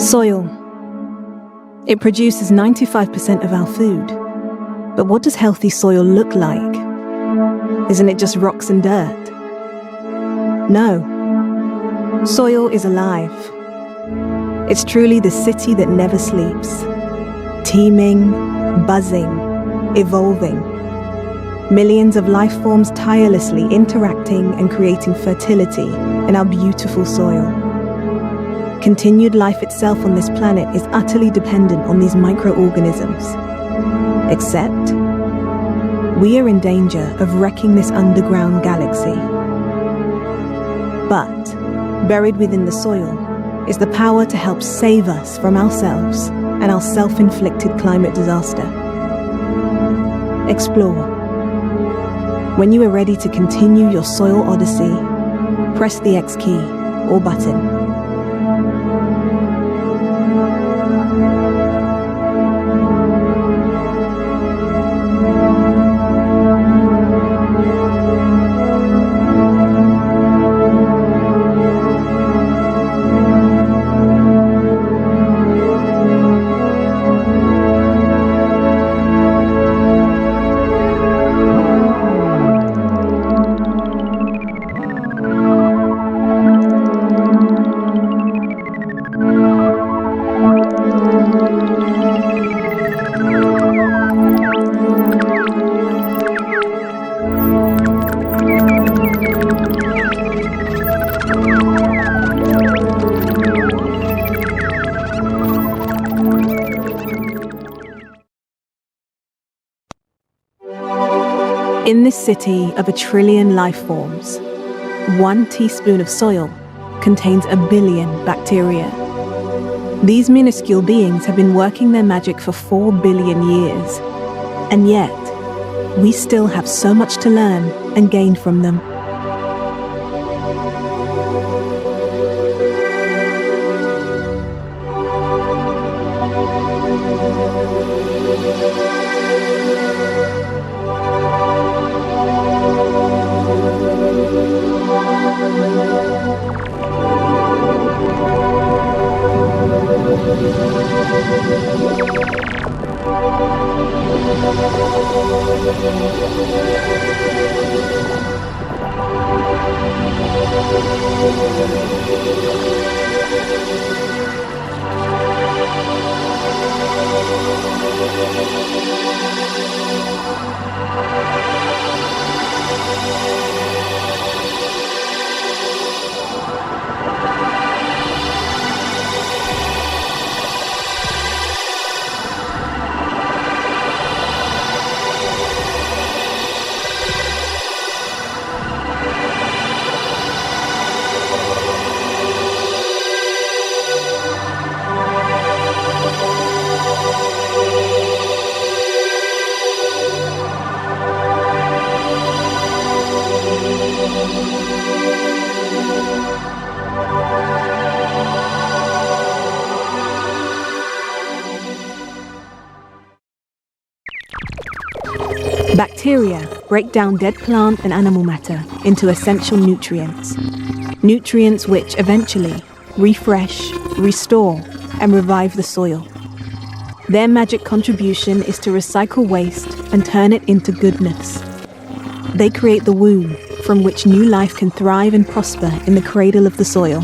Soil. It produces 95% of our food. But what does healthy soil look like? Isn't it just rocks and dirt? No. Soil is alive. It's truly the city that never sleeps. Teeming, buzzing, evolving. Millions of life forms tirelessly interacting and creating fertility in our beautiful soil. Continued life itself on this planet is utterly dependent on these microorganisms. Except, we are in danger of wrecking this underground galaxy. But, buried within the soil, is the power to help save us from ourselves and our self-inflicted climate disaster. Explore. When you are ready to continue your soil odyssey, press the X key or button. In this city of 1 trillion life forms, 1 teaspoon of soil contains 1 billion bacteria. These minuscule beings have been working their magic for 4 billion years, and yet, we still have so much to learn and gain from them. Bacteria break down dead plant and animal matter into essential nutrients. Nutrients which eventually refresh, restore, and revive the soil. Their magic contribution is to recycle waste and turn it into goodness. They create the womb from which new life can thrive and prosper in the cradle of the soil.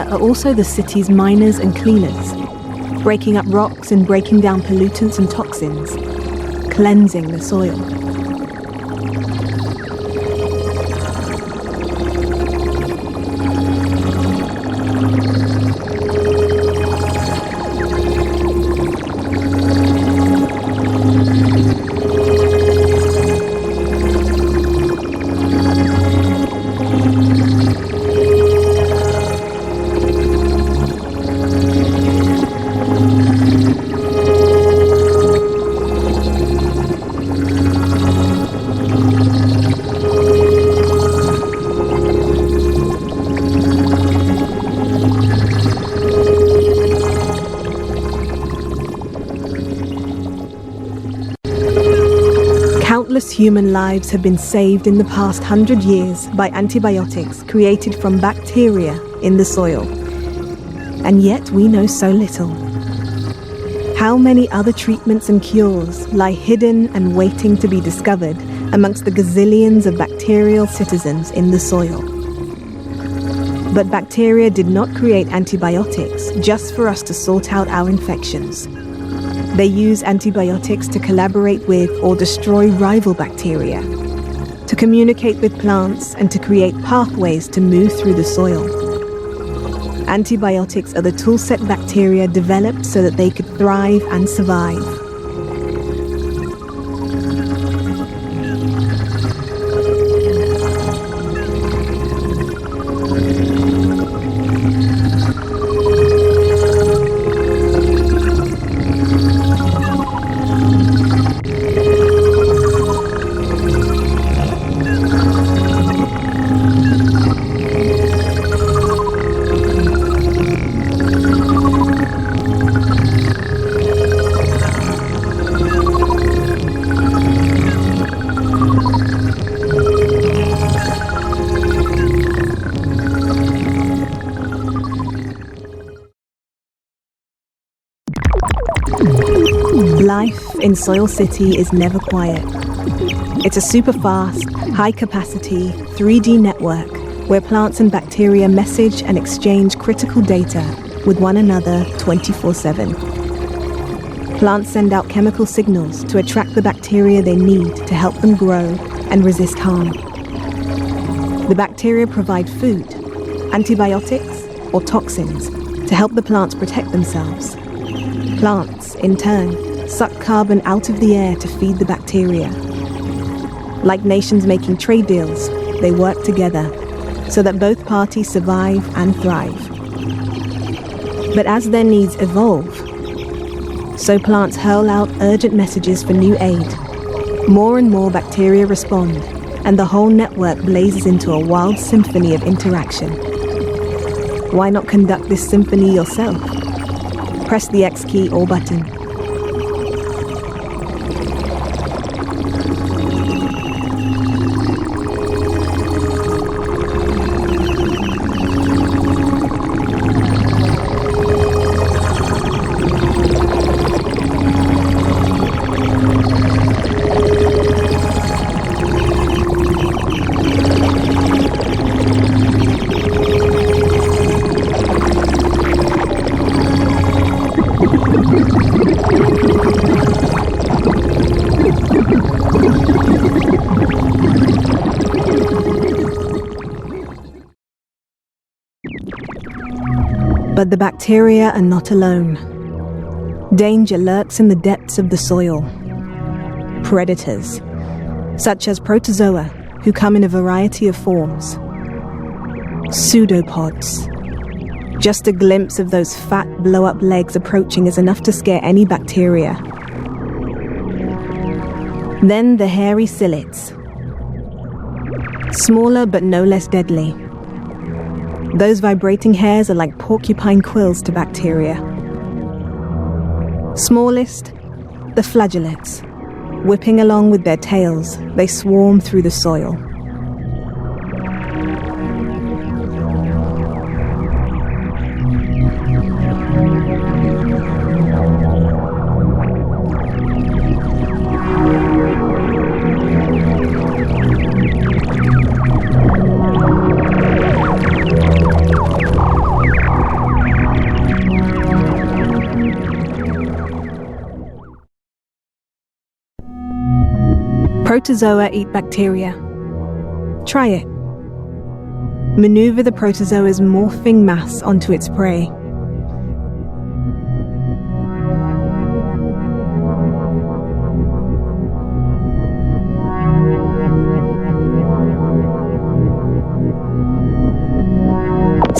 bacteria are also the city's miners and cleaners, breaking up rocks and breaking down pollutants and toxins, cleansing the soil. Countless human lives have been saved in the past 100 years by antibiotics created from bacteria in the soil. And yet we know so little. How many other treatments and cures lie hidden and waiting to be discovered amongst the gazillions of bacterial citizens in the soil? But bacteria did not create antibiotics just for us to sort out our infections. They use antibiotics to collaborate with or destroy rival bacteria, to communicate with plants, and to create pathways to move through the soil. Antibiotics are the toolset bacteria developed so that they could thrive and survive. Life in Soil City is never quiet. It's a super fast, high-capacity 3D network where plants and bacteria message and exchange critical data with one another 24/7. Plants send out chemical signals to attract the bacteria they need to help them grow and resist harm. The bacteria provide food, antibiotics, or toxins to help the plants protect themselves. Plants, in turn, suck carbon out of the air to feed the bacteria. Like nations making trade deals, they work together so that both parties survive and thrive. But as their needs evolve, so plants hurl out urgent messages for new aid. More and more bacteria respond, and the whole network blazes into a wild symphony of interaction. Why not conduct this symphony yourself? Press the X key or button. But the bacteria are not alone. Danger lurks in the depths of the soil. Predators, such as protozoa, who come in a variety of forms. Pseudopods. Just a glimpse of those fat blow-up legs approaching is enough to scare any bacteria. Then the hairy psyllids. Smaller but no less deadly. Those vibrating hairs are like porcupine quills to bacteria. Smallest, the flagellates. Whipping along with their tails, they swarm through the soil. Protozoa eat bacteria. Try it. Maneuver the protozoa's morphing mass onto its prey.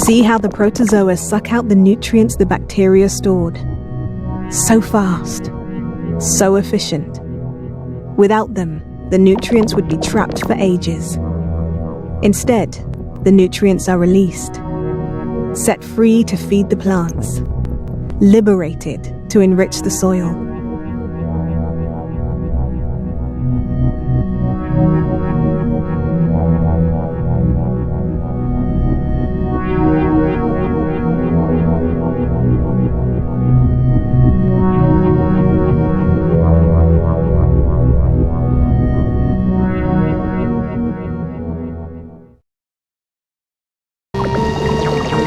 See how the protozoa suck out the nutrients the bacteria stored. So fast, so efficient. Without them, the nutrients would be trapped for ages. Instead, the nutrients are released, set free to feed the plants, liberated to enrich the soil.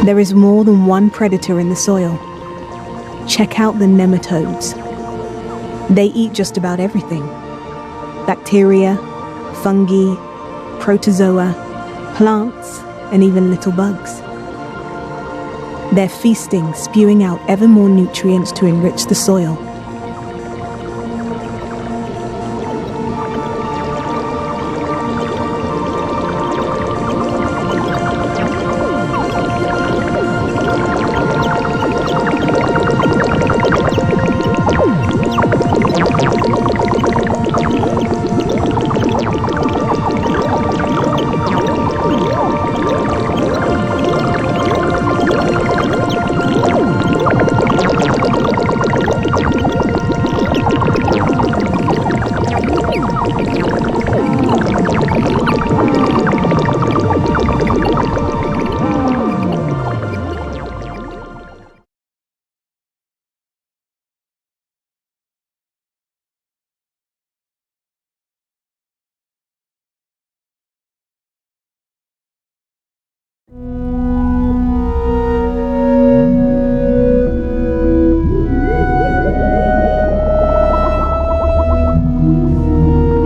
There is more than one predator in the soil. Check out the nematodes. They eat just about everything. Bacteria, fungi, protozoa, plants, and even little bugs. They're feasting, spewing out ever more nutrients to enrich the soil.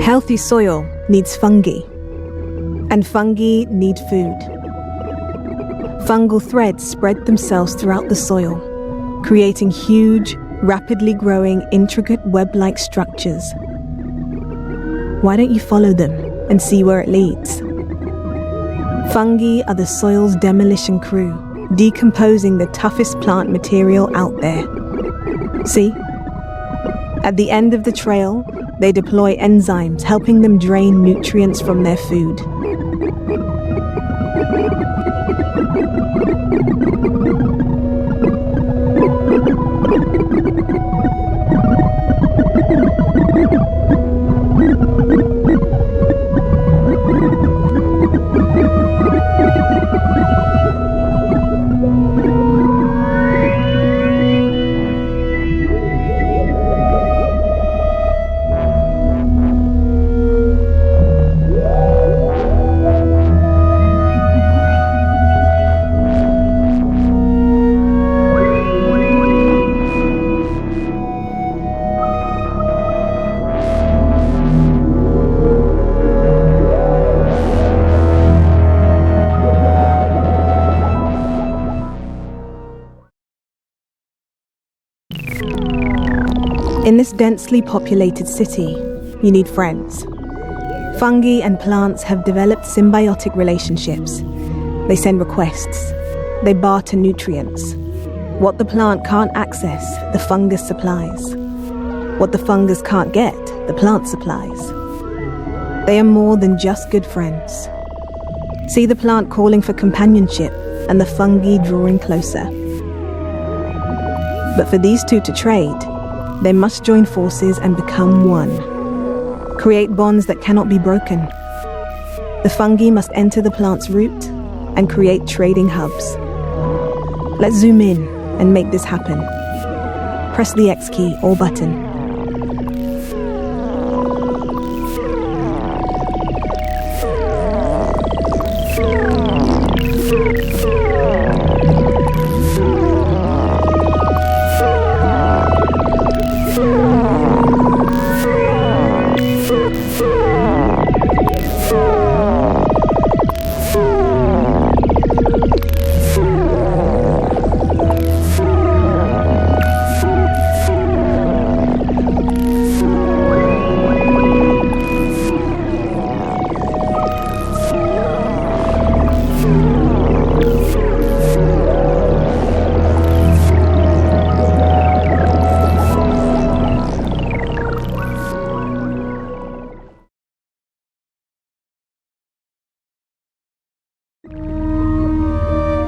Healthy soil needs fungi, and fungi need food. Fungal threads spread themselves throughout the soil, creating huge, rapidly growing, intricate web-like structures. Why don't you follow them and see where it leads? Fungi are the soil's demolition crew, decomposing the toughest plant material out there. See? At the end of the trail, they deploy enzymes, helping them drain nutrients from their food. In this densely populated city, you need friends. Fungi and plants have developed symbiotic relationships. They send requests. They barter nutrients. What the plant can't access, the fungus supplies. What the fungus can't get, the plant supplies. They are more than just good friends. See the plant calling for companionship and the fungi drawing closer. But for these two to trade, they must join forces and become one. Create bonds that cannot be broken. The fungi must enter the plant's root and create trading hubs. Let's zoom in and make this happen. Press the X key or button.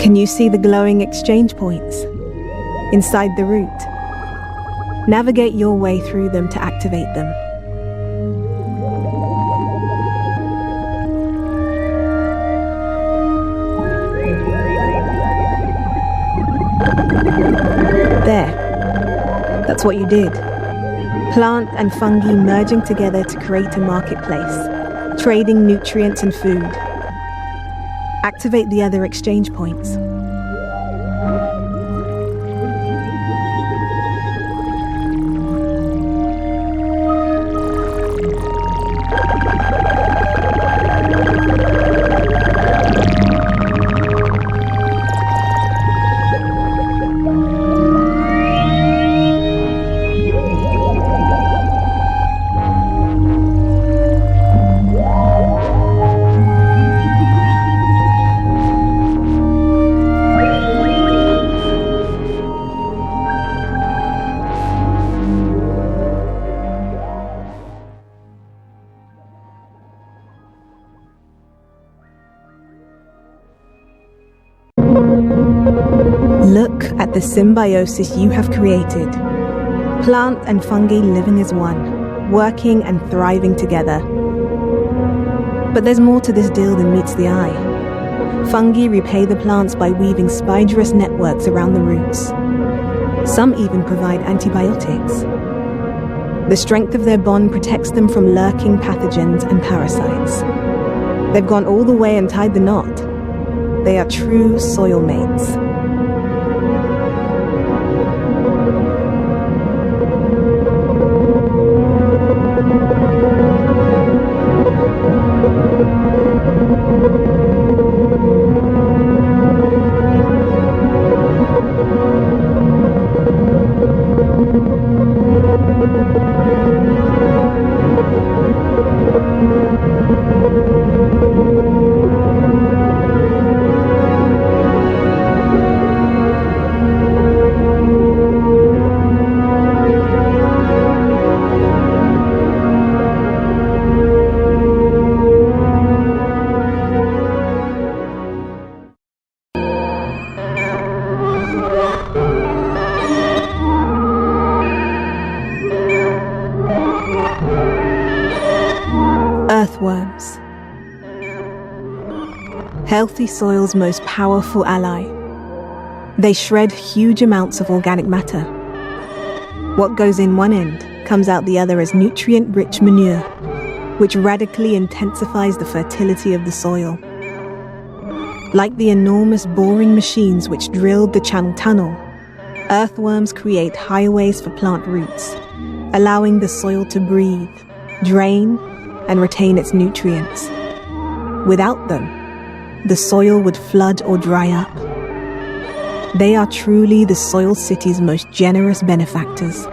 Can you see the glowing exchange points inside the root? Navigate your way through them to activate them. There. That's what you did. Plant and fungi merging together to create a marketplace, trading nutrients and food. Activate the other exchange points. Look at the symbiosis you have created. Plant and fungi living as one, working and thriving together. But there's more to this deal than meets the eye. Fungi repay the plants by weaving spidrous networks around the roots. Some even provide antibiotics. The strength of their bond protects them from lurking pathogens and parasites. They've gone all the way and tied the knot. They are true soil mates. Earthworms. Healthy soil's most powerful ally. They shred huge amounts of organic matter. What goes in one end comes out the other as nutrient-rich manure, which radically intensifies the fertility of the soil. Like the enormous boring machines which drilled the Channel Tunnel, earthworms create highways for plant roots, allowing the soil to breathe, drain, and retain its nutrients. Without them, the soil would flood or dry up. They are truly the soil city's most generous benefactors.